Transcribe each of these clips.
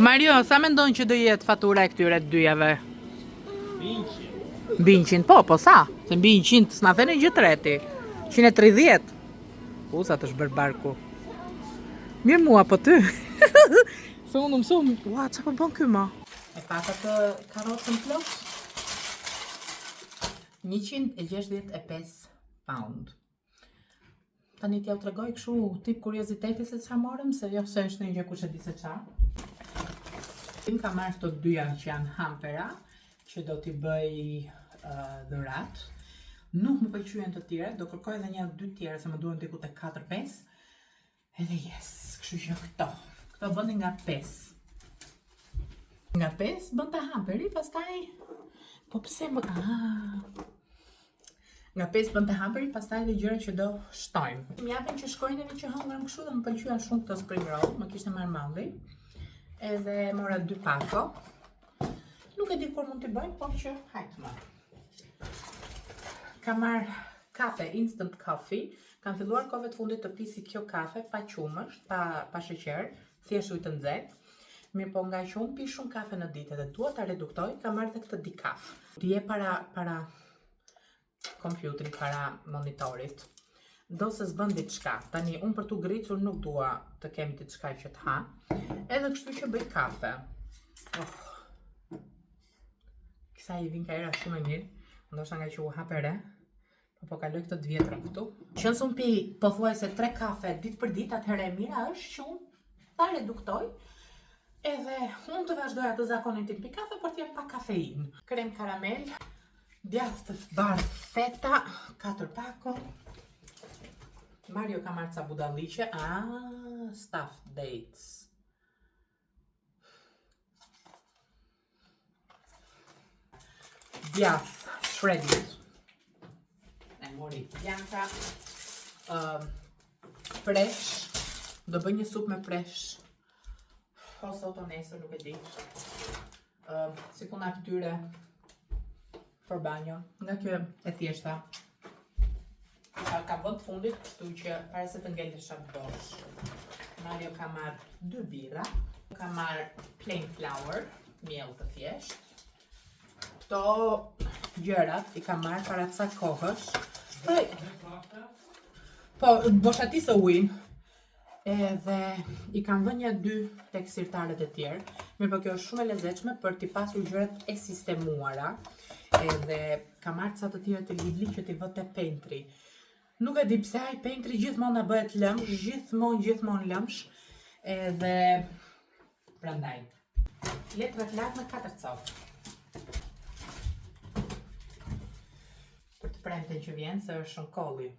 Mario, sa mendon që do jetë fatura e këtyre të dyjave? 100. 100, po sa? Se mbi 100 s'na thënë gjë treti. 130. Sa të shbër barku. Mirë mua, po ty. Se unë mësum. Ua, qa po bën ky ma? E pata të karotën plot? 165 pound. Tani t'ja u tregoj kështu tip kurioziteti se ç'a morëm, se jo se është një gjë kush e di se ç'a. Tim ka marrë këto dyja që janë hampera, që do t'i bëj dhurat. Nuk më pëlqyen të tjera, do kërkoj edhe një 2 tjera se më duhen diku te 4-5. Edhe yes, kështu që këto. Këto bëndin nga 5. Nga 5 bën të hamperi, pastaj po pse më nga 5 bën të hamperi, pastaj edhe gjëra që do shtojmë. Më japin që shkojnë edhe që hëngrëm kështu dhe më pëlqyen shumë këto spring roll, më kishte marrë malli. Edhe mora 2 pako. Nuk e di kur mund t'i bëjmë, por që hajtë më. Ka marrë kafe instant coffee. Kam filluar kohëve të fundit të pisi kjo kafe pa qumësht, pa sheqer, thjesht ujë të nxehtë. Mirë po nga që unë pi shumë kafe në ditë dhe dua ta reduktoj, kam marrë dhe këtë decaf. Ti je para kompjuterit, para monitorit. Do se s'bën diçka. Tani unë për t'u gricur nuk dua të kem diçka që të ha. Edhe kështu që bëj kafe. Kësa i vin ka era shumë e mirë. Ndoshta nga që u hapere. Po kaloj këtë të vjetrën këtu. Qënë s'un pi pothuajse 3 kafe ditë për ditë, atëherë e mira është që unë ta reduktoj. Edhe unë të vazhdoja të zakonin tim pi kafe, por t'jem pa kafein. Krem karamel, djathë të bardhë feta, 4 pako. Mario ka marrë ca budalliqe, stuffed dates. Djathë, shredded. E mori Bianca. Presh. Do bëj një supë me presh. Ose oto nesër, nuk e di. Si puna këtyre për banjo. Nga kjo e thjeshta. Ka vend fundit, kështu që pare se të ngellesha bosh. Mario ka marrë 2 birra. Ka marrë plain flour, miell të thjesht. Këto gjërat i ka marrë para ca kohësh. Po, boshatisë ujin. Edhe i kam vënë 2 tek sirtarët e tjerë. Mirë po kjo është shumë e lezetshme për t'i pasur gjërat e sistemuara. Edhe ka marrë ca të tjera të Lidli që t'i vë te Pentri. Nuk e di pse ai Pentri gjithmonë na bëhet lëmsh, gjithmonë lëmsh. Edhe prandaj. Letrat lartë me 4 copë. Për të premten që vjen se është shumë kolli.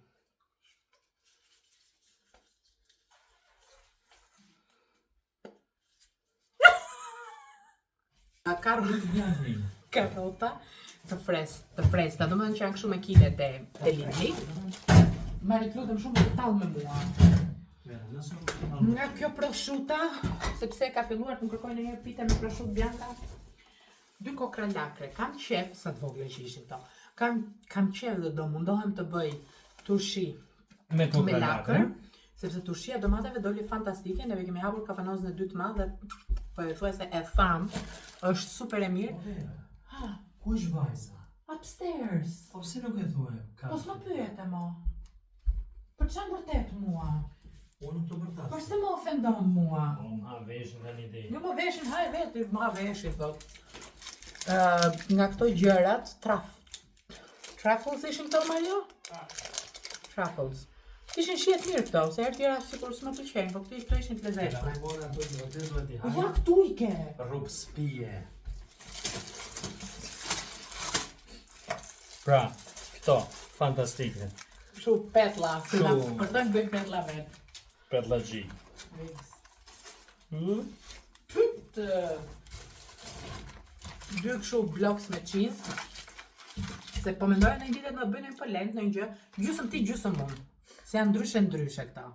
Karota të freskëta, do më thënë që janë kështu me kile te Lidli. Marit lutem shumë të tallë me mua. Nga kjo prosciuta, sepse ka filluar të më kërkoj ndonjëherë pite me prosciutto bianca. 2 kokra lakre, kam qef, sa të vogla që ishin to. Kam qef dhe do mundohem të bëj turshi me lakër, sepse turshia domateve doli fantastike, neve kemi hapur kafanozën e 2 të madh dhe po e thuaj se e tham, është super e mirë. Ku është vajza? Upstairs. Po pse nuk e thuaj? Po s'më pyete mo. Për çfarë vërtet mua? Unë nuk të vërtet. Për se më ofendon mua? Unë ha veshin dhe një ide. Jo më veshin, haj veti, më ha veshin, thot. Nga këto gjërat, truffles ishin këto, Mario? Truffles. Ishin shihet mirë këto, se herë tjera sikur s'më pëlqejnë, po këto ishin të lezetshme. Ja këtu i ke. Rrugë spije. Pra, këto, fantastike. Kështu petlla, si na përtojnë bëjmë petlla vetë. Petlla G. Pyt 2 kështu bloks me cheese. Se po mendoja në një ditë të bëjnë për lent në një gjë, gjysëm ti, gjysëm unë. Se janë ndryshe këta.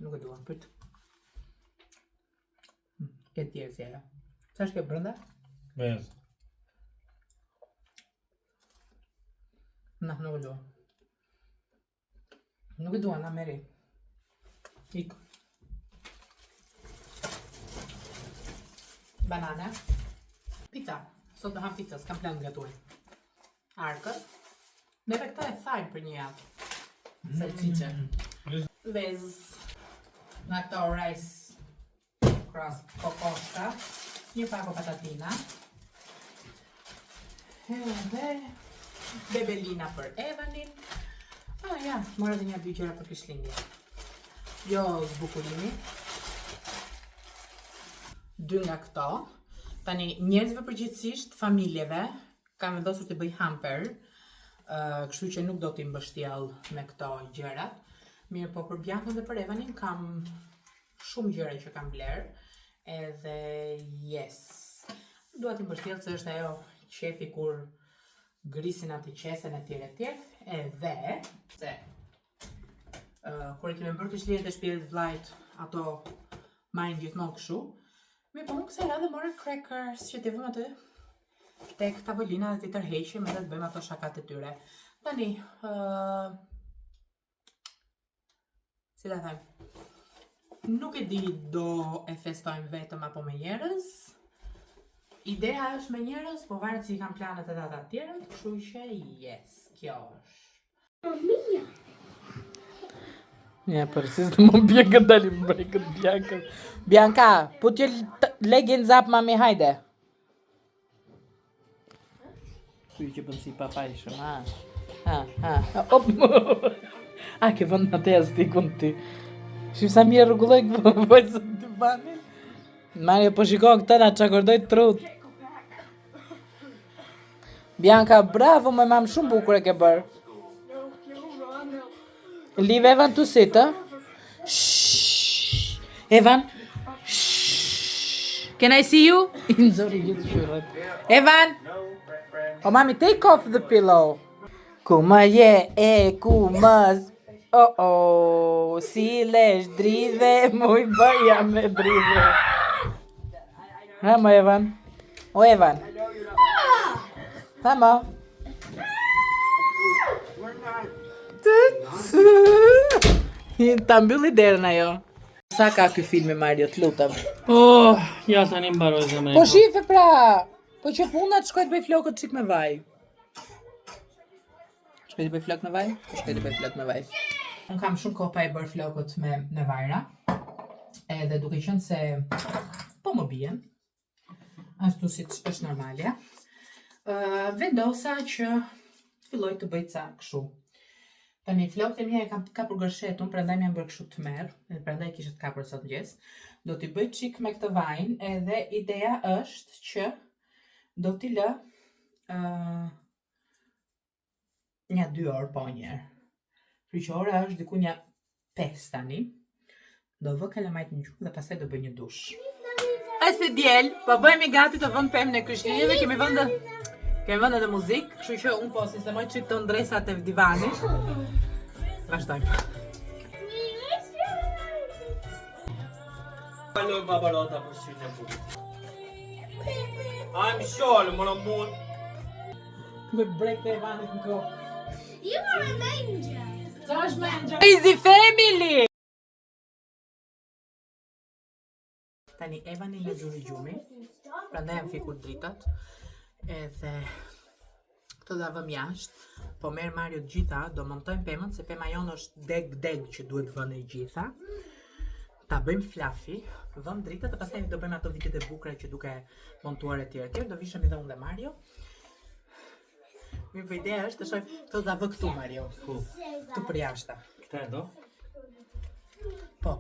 Nuk e dua, pyt. Këtë tjerë si ajo. Qa është kjo brënda? Bez. Na, nuk e dua. Nuk e dua na meri. Ik. Banane. Pizza. Sot do ham pizza, s'kam plan gatuaj. Arkët. Neve këta e thajnë për një javë. Salcice. Vez. Në këto rice crust kokoshka. Një pako patatina. Edhe bebelina për Evanin. Ja, mora dhe një dy gjëra për Krishtlindje. Jo zbukurimi. 2 nga këto. Tani njerëzve përgjithsisht, familjeve, kam vendosur të bëj hamper, kështu që nuk do t'i mbështjell me këto gjërat. Mirë, po për Biancën dhe për Evanin kam shumë gjëra që kam bler, edhe yes. Dua t'i mbështjell se është ajo qefi kur grisin atë qesen e tjerë, edhe se kur e kemi bërë Krishtlindjet e shtëpisë vllajt, ato marrin gjithmonë kështu. Me po nuk se ra dhe morë crackers që t'i vëmë aty tek tavolina dhe t'i tërheqim edhe të bëjmë ato shakat e tyre. Tani, si ta them, nuk e di do e festojmë vetëm apo me njerëz. Ideja është me njerëz, po varet si kam planet edhe ata tjerët, kështu që yes, kjo është. Mia. Ja, për si s'të më bje këtë dalim brekët Bianca. Bianca, put your leggings up, mami, hajde. Kuj që përnë si papajshëm, op. Ke vënd në te stikun ti. Shqip sa mirë rrugulloj këtë vojtë së të banin. Mario, po shiko këtë na që akordoj trut. Bianca, bravo, më mam shumë bukur e ke bërë. Leave Evan to sit, Shhh. Evan. Shhh. Can I see you? Sorry, gjithë shurët. Evan. Oh, mami, take off the pillow. Kuma je, kuma. Oh, si lesh dridhe, muj bëja me dridhe. Hama, Evan. O, Evan. Hama. Ta mbylli derën ajo. Sa ka ky film me Mario, të lutem. Oh, ja tani mbaroj zemrën. Po shife pra. Po që puna të shkoj të bëj flokët çik me vaj. Shkoj të bëj flokë me vaj? Po shkoj të bëj flokë me vaj. Unë kam shumë kohë pa e bërë flokët me vajra. Edhe duke qenë se po më bien. Ashtu siç është normalja. Vendosa që filloj të bëj ca kështu. Tani flokët e mia e kam kapur gërshetun, prandaj më janë bërë kështu të merr, edhe prandaj kisha të kapur sot mëngjes. Do t'i bëj çik me këtë vajin, edhe ideja është që do t'i lë një 2 orë po njerë. Kështu që ora është diku një 5 tani. Do vë kalamajt në gjuhë dhe pastaj do bëj një dush. Si djel, po bëhemi gati të vëmë pemën e Krishtlindjeve, kemi vënë edhe muzikë, kështu që unë po sistemoj çik të ndresat e divanit. Vazhdojmë. Kaloj babarota për shqytë e punë. I'm sure, më në mund. Me brek të Evanit në kohë. You are an angel. Qa është me Crazy Family! Tani Evani me gjuri gjumi, prandaj jam fikur dritat, edhe këto da vëm jashtë, po merë Mario të gjitha, do montojmë pemën, se pema jonë është deg që duhet vënë e gjitha. Ta bëjmë flafi, vëm dritat, dhe pastaj do bëjmë ato vitet e bukra që duke montuar e tjerë, do vishëm edhe unë dhe Mario. Mirë, për ideja është të shojmë, këto da vë këtu Mario, këtu për jashta. Këta e do? Po,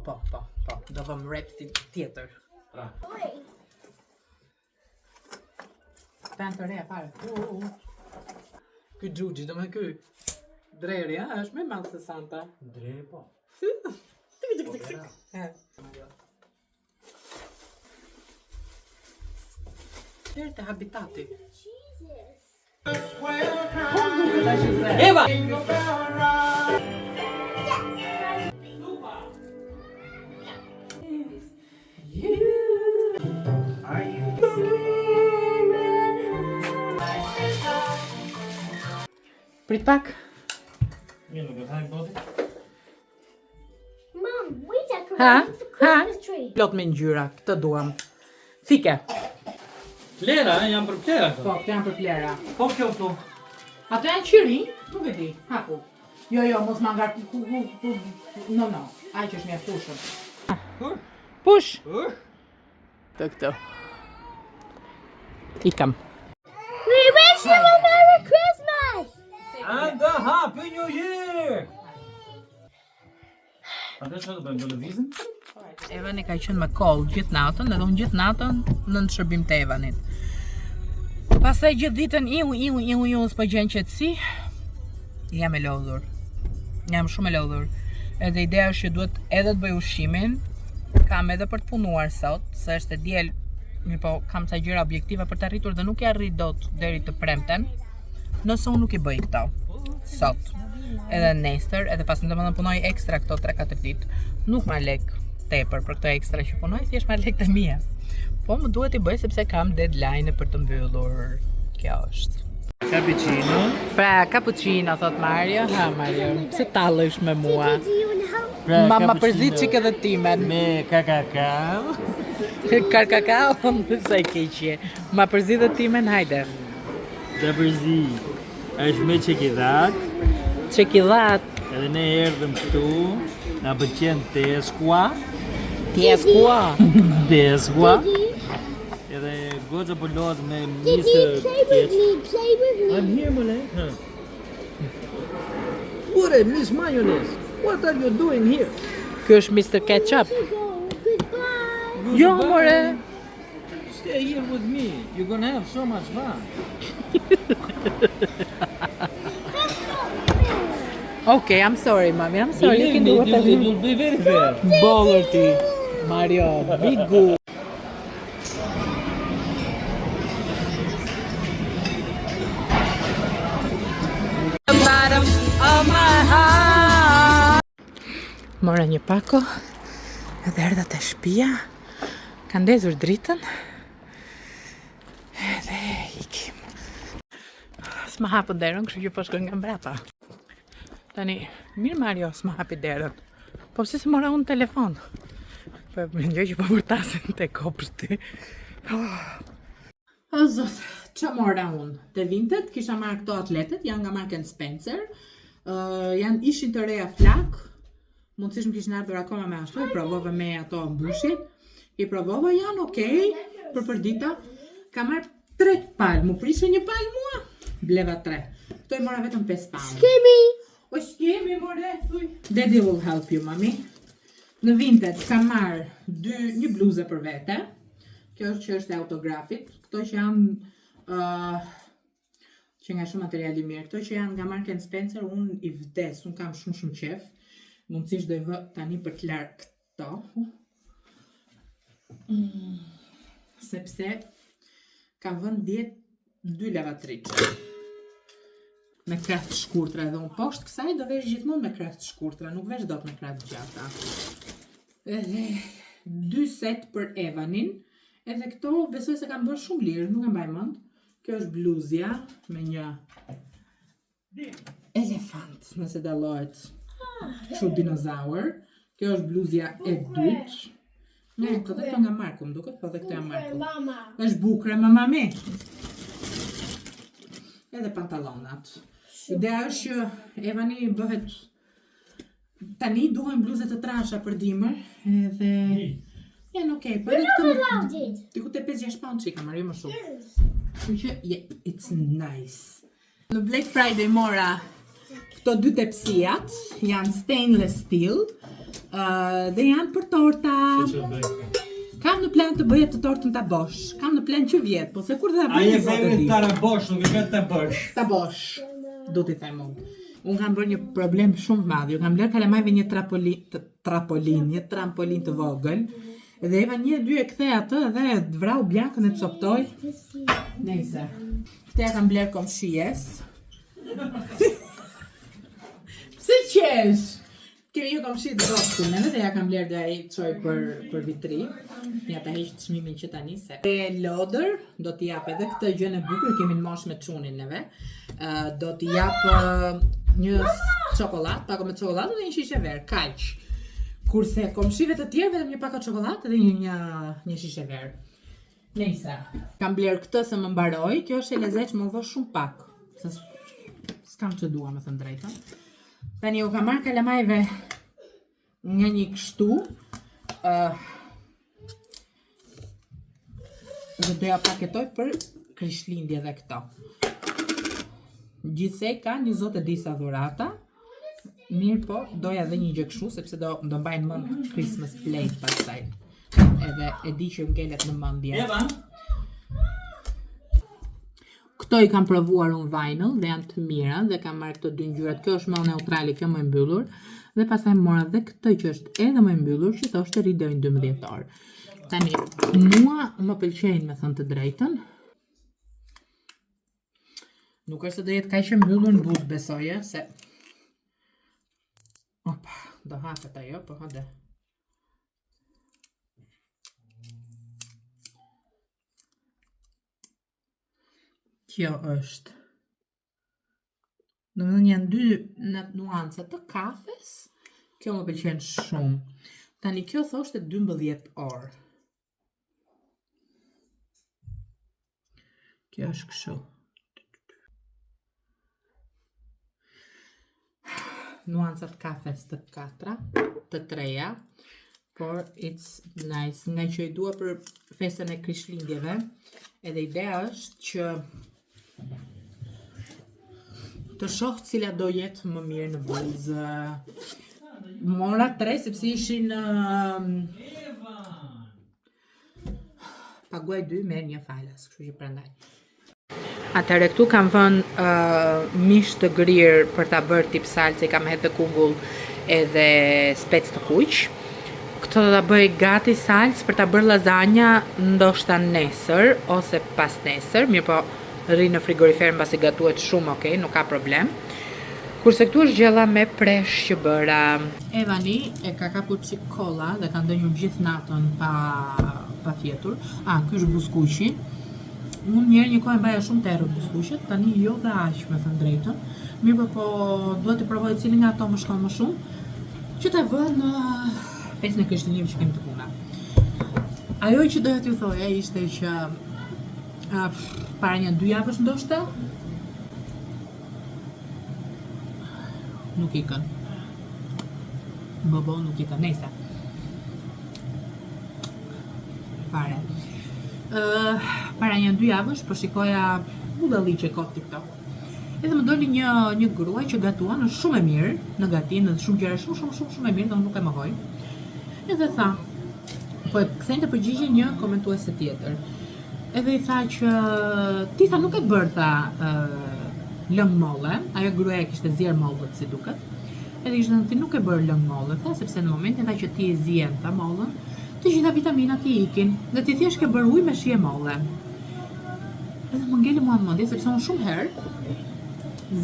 do vëm rap tjetër. Pra. Tanë të reja pare. Ky Gjugi, do me ky dreri, është me malë se Santa. Dreri po. Dreri të habitati. Eva! Prit pak. Mirë, nuk e thajnë boti? Ha? It's a Ha? Christmas tree. Plot me ngjyra, këtë duam. Fike. Plera, janë për plera këto. Po, këto janë për plera. Po kjo këtu. Ato janë qiri? Nuk e di. Hapu. Jo, mos ma ngar No. Ai që është mjaftueshëm. Kur? Push. Kur? Këto. Ikam. We wish you a Merry Christmas! And a Happy New Year! A të që të bëjmë televizin? Evani ka qenë me koll gjithë natën, edhe unë gjithë natën në shërbim të Evanit. Pastaj gjithë ditën iu s'po gjen qetësi. Jam e lodhur. Jam shumë e lodhur. Edhe ideja është që duhet edhe të bëj ushqimin. Kam edhe për të punuar sot, se është e diel, po kam ca gjëra objektive për të arritur dhe nuk i arrit dot deri të premten. Nëse unë nuk i bëj këto sot. Edhe nesër, edhe pas domethënë punoj ekstra këto 3-4 ditë. Nuk marr lek tepër për këto ekstra që punoj, thjesht marr lekët e mia. Po më duhet i bëj sepse kam deadline për të mbyllur. Kjo është. Cappuccino. Pra, cappuccino, thot Mario. Ha, Mario, pse tallesh me mua? Do you want help? Ma përzit që këtë timen. Me kakao. Kar kakao, sa i keqje. Ma përzit dhe timen, hajde. Të përzi. është me çekidat. Çekidat. Edhe ne erdhëm këtu. Na pëlqen teskua. Tjeskua. Teskua. Edhe goxha po lohet me Mr. Ketchup. Play with me. I'm here, Mole. What is Miss Mayonnaise? What are you doing here? Ky është Mr. Ketchup. Goodbye. Jo, more. Stay here with me. You're gonna have so much fun. Okay, I'm sorry, mommy. I'm sorry. You can do It whatever you will be very fair. Baller ti. Mario, be good. The bottom of my heart. Mora një pako edhe erdha te shtëpia. Ka ndezur dritën. Edhe ikim. S'ma hapën derën, kështu që po shkoj nga mbrapa. Tani, mirë Mario, s'ma hapi derën. Po pse se mora unë telefon? Po më ngjoj që po vërtasin te kopshti. O zot, që mora unë? Te Vinted kisha marrë këto atletet, janë nga Marks & Spencer. Ishin të reja flak. Mundësisht më kishin ardhur akoma me ashtu, i provova me ato mbushit. I provova, janë okej, për përdita. Ka marrë 3 palë, mu prishë një palë mua. Bleva 3. Këto i mora vetëm 5 pound. Kimmy. O shkemi, more, thuj. Daddy will help you, mami. Në Vinted kam marrë një bluzë për vete. Kjo është që është e autografit. Këto që janë që nga shumë materiali mirë. Këto që janë nga Marks & Spencer, unë i vdes, unë kam shumë qef. Mundësisht do i vë tani për të larë këto. Sepse ka vënë djetë 2 lavatriqe. Me krahë të shkurtra edhe unë poshtë kësaj do vesh gjithmonë me krahë të shkurtra, nuk vesh dot me krahë të gjata. Edhe 2 set për Evanin, edhe këto besoj se kam bërë shumë lirë, nuk e mbaj mend. Kjo është bluzja me një elefant, nëse dallohet. Kështu dinozaur. Kjo është bluzja e dytë. Ne, këtë këto nga Marku, më duket, po dhe këto janë Marku. Mama. Është bukre më mami. Edhe pantalonat. Ideja është që Evani bëhet tani duhen bluze të trasha për dimër, edhe janë okej, po edhe këto diku te 5-6 pound që i kam marrë më shumë. Kështu që it's nice. Në Black Friday mora këto 2 tepsijat, janë stainless steel, dhe janë për torta. Kam në plan të bëja të tortën ta bosh. Kam në plan që vjet, po se kur do ta bëj? Ai e vjen tarabosh, nuk e vjen ta bësh. Ta bosh. Do t'i them unë. Unë kam bërë një problem shumë të madh. Ju kam lërë kalamajve një trampolin të vogël. Dhe Eva 1-2 e kthej atë dhe vrau Bjakën e të coptoj. Nejse. Këtë ja kam blerë komshies. Pse qesh? Kemi një komshi të rostin, edhe ja kam blerë dhe ai çoj për vitri. Ja ta heq çmimin që tani se. E lodër do t'i jap edhe këtë gjën e bukur, kemi në mosh me çunin neve. Do t'i jap një çokoladë, pako me çokoladë dhe një shishe verë, kaq. Kurse komshive të tjerë vetëm një pakat çokoladë dhe një shishe verë. Nejse, kam bler këtë se më mbaroj, kjo është e lezetshme, më vë shumë pak. Se s'kam që dua, me thënë drejtën. Tani u kam marrë kalamajve nga një kështu. Dhe doja paketoj për Krishtlindje dhe këto. Gjithsej ka një zotë e disa dhurata. Mirë po, doja dhe një gjë kështu, sepse do mbajnë mend Christmas plate pastaj. Edhe e di që ngelet në mendje. Këto i kam provuar unë vinyl dhe janë të mira dhe kam marrë këto dy ngjyrat. Kjo është më neutrale, kjo më e mbyllur. Dhe pastaj mora dhe këtë që është edhe më e mbyllur, që thoshte rri deri në 12 orë. Tani, mua më pëlqejnë, me thënë të drejtën. Nuk është se do jetë kaq e mbyllur në but, besoj, se opa, do hapet ajo, po hade. Kjo është. Domethënë janë dy nuanca të kafes. Kjo më pëlqen shumë. Tani kjo thoshte 12 orë. Kjo është kështu. Nuancat kafes të 4, të 3, por it's nice. Nga që i dua për festën e Krishtlindjeve, edhe ideja është që të shoh cila do jetë më mirë në buzë. Mora 3 sepse ishin paguaj 2 merr një falas, kështu që prandaj. Atëherë këtu kam vënë mish të grirë për ta bërë tip salce, kam hedhë kungull edhe spec të kuq. Këto do ta bëj gati salcë për ta bërë lasagna ndoshta nesër ose pas nesër, mirë po rri në frigorifer mbasi gatuhet shumë, okay, nuk ka problem. Kurse këtu është gjella me presh që bëra. Evani e ka kapur çik kolla dhe ka ndonjur gjithë natën pa fjetur. Ky është buskuqi. Unë njerë një kohë mbaja shumë terror buskuqet, tani jo dhe aq, me thënë drejtën. Mirë po duhet të provoj cilin nga ato më shkon më shumë, që ta vë në festën e Krishtlindjeve që kemi të puna. Ajo që doja t'ju thoja ishte që para një 2 javësh ndoshta nuk ikën. Bobo nuk ikën, nejse. Fare. Para një 2 javësh po shikoja budalliqe kot TikTok. Edhe më doli një grua që gatuan, është shumë e mirë në gatim, në shumë gjëra shumë e mirë, do nuk e mohoj. Edhe tha, po e kthente përgjigje një komentuese tjetër. Edhe i tha që ti tha nuk e bër tha lëng molle, ajo gruaja kishte zier mollët si duket. Edhe ishte ti nuk e bër lëng molle, tha sepse në momentin që ti e zien tha mollën, të gjitha vitaminat i ikin dhe ti thjesht ke bërë ujë me shije molle. Edhe më ngeli mua në mendje sepse unë shumë herë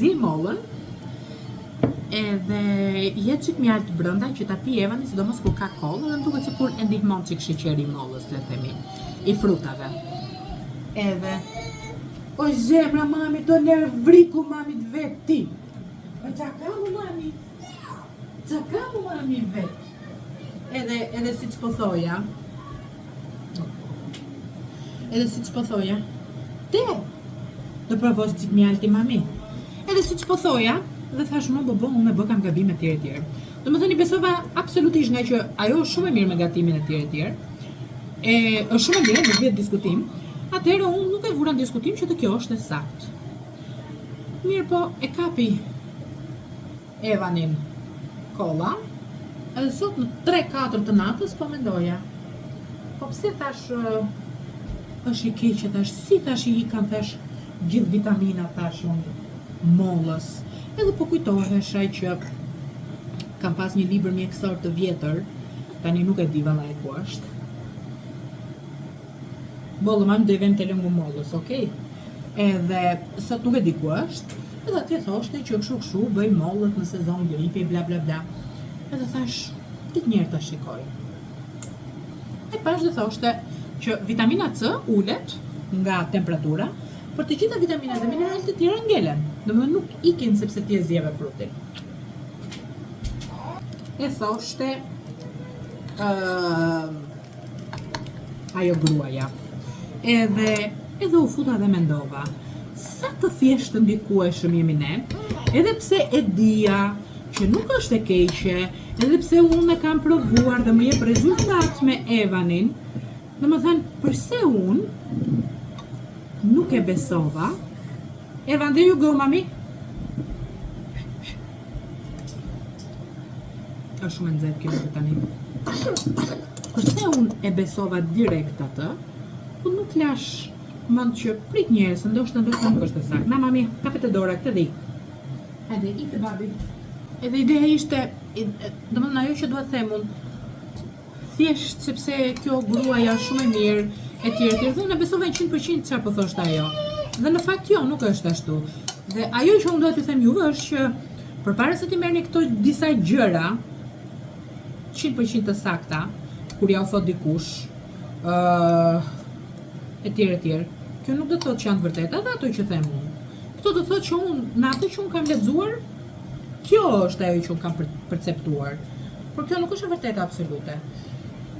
zi mollën edhe jetë çik mjalt brenda që ta pi Evani, sidomos kur ka kollë, dhe më duket sikur e ndihmon çik sheqeri i mollës, le të themi, i frutave. Edhe o zemra mami, do nervriku mami të vet ti. Po çka kam mami? Çka kam mami vet? Edhe siç po thoja. Te do provoj çik mjalti mami. Edhe siç po thoja, dhe thash më bobo, unë e bë kam gabime të tjerë. Domethënë i besova absolutisht nga që ajo është shumë e mirë me gatimin e tjerë. Është shumë e mirë, nuk vjet diskutim. Atëherë unë nuk e vura në diskutim që të kjo është e saktë. Mirë po, e kapi Evanin kolla. Edhe sot në 3-4 të natës po mendoja. Po pse thash është i keqe, thash si thash i kanë thash gjithë vitamina thash unë mollës. Edhe po kujtohesha që kam pas një libër mjekësor të vjetër, tani nuk e di vallai ku është. Bollë mam do i vem të lëngu mollës, okay? Edhe sot nuk e di ku është. Edhe atje thoshte që kështu bëj mollët në sezon gripi bla bla bla. Edhe thash, ditë njerë të shikoj. E pash dhe thoshte që vitamina C ulet nga temperatura, por të gjitha vitaminat dhe mineralet të tjera ngelen. Domethënë nuk ikin sepse ti e zjeve frutin. E thoshte ajo gruaja. Edhe u futa dhe mendova, sa të thjesht të ndikueshëm jemi ne, edhe pse e dija që nuk është e keqe, edhe pse unë e kam provuar dhe më jep rezultat me Evanin, dhe më thënë, përse unë nuk e besova. Evan, there you go, mami. Është shumë e nxehtë kjo tani. Përse unë e besova direkt atë, po nuk lash mend që prit njerëz, ndoshta nuk është e saktë. Na mami, kapet e dora këtë dhe ik. Hajde, ik të babi. Edhe ideja ishte, domethënë ajo që dua të them unë, thjesht sepse kjo gruaja është shumë e mirë, etj, dhe unë e besova 100% çfarë po thoshte ajo. Dhe në fakt jo, nuk është ashtu. Dhe ajo që unë dua t'ju them juve është që përpara se të merrni këto disa gjëra 100% të sakta, kur ja u thot dikush, etj, kjo nuk do të thotë që janë të vërteta dhe ato që them unë. Këto do të thotë që unë, në atë që unë kam lexuar, kjo është ajo që unë kam perceptuar. Por kjo nuk është e vërteta absolute.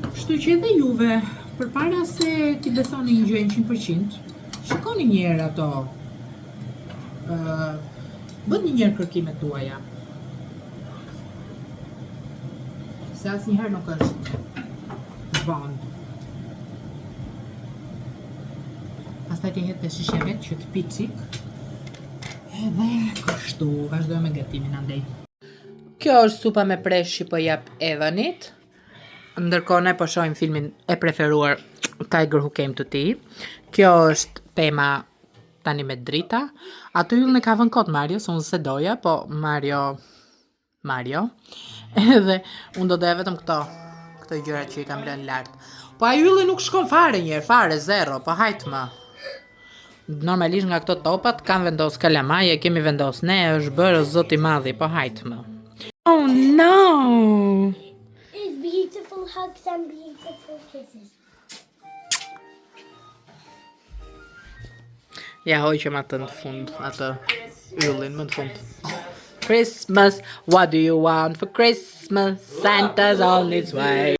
Kështu që edhe juve, përpara se t'i besoni një gjë 100%, shikoni një herë ato, bëni një herë kërkimet tuaja. Se asnjëherë nuk është vonë. Pastaj të jetë të shishe vetë që të picik. Edhe kështu, vazhdojmë me gatimin andej. Kjo është supa me presh që po jap Evanit. Ndërkohë ne po shohim filmin e preferuar Tiger Who Came to Tea. Kjo është pema tani me drita. Ato yllën e ka vënë kot Mario, se unë se doja, po Mario. Edhe unë do doja vetëm këto gjëra që i kam lënë lart. Po a ylli nuk shkon fare njerë, fare, zero, po hajtë më. Normalisht nga këto topat kanë vendos kalamaje, kemi vendos ne, është bërë zoti madhi, po hajtë më. Oh no! It's beautiful hugs and beautiful kisses. Ja hoqëm atë në fund, atë yllin më në fund. Christmas, what do you want for Christmas? Santa's on its way.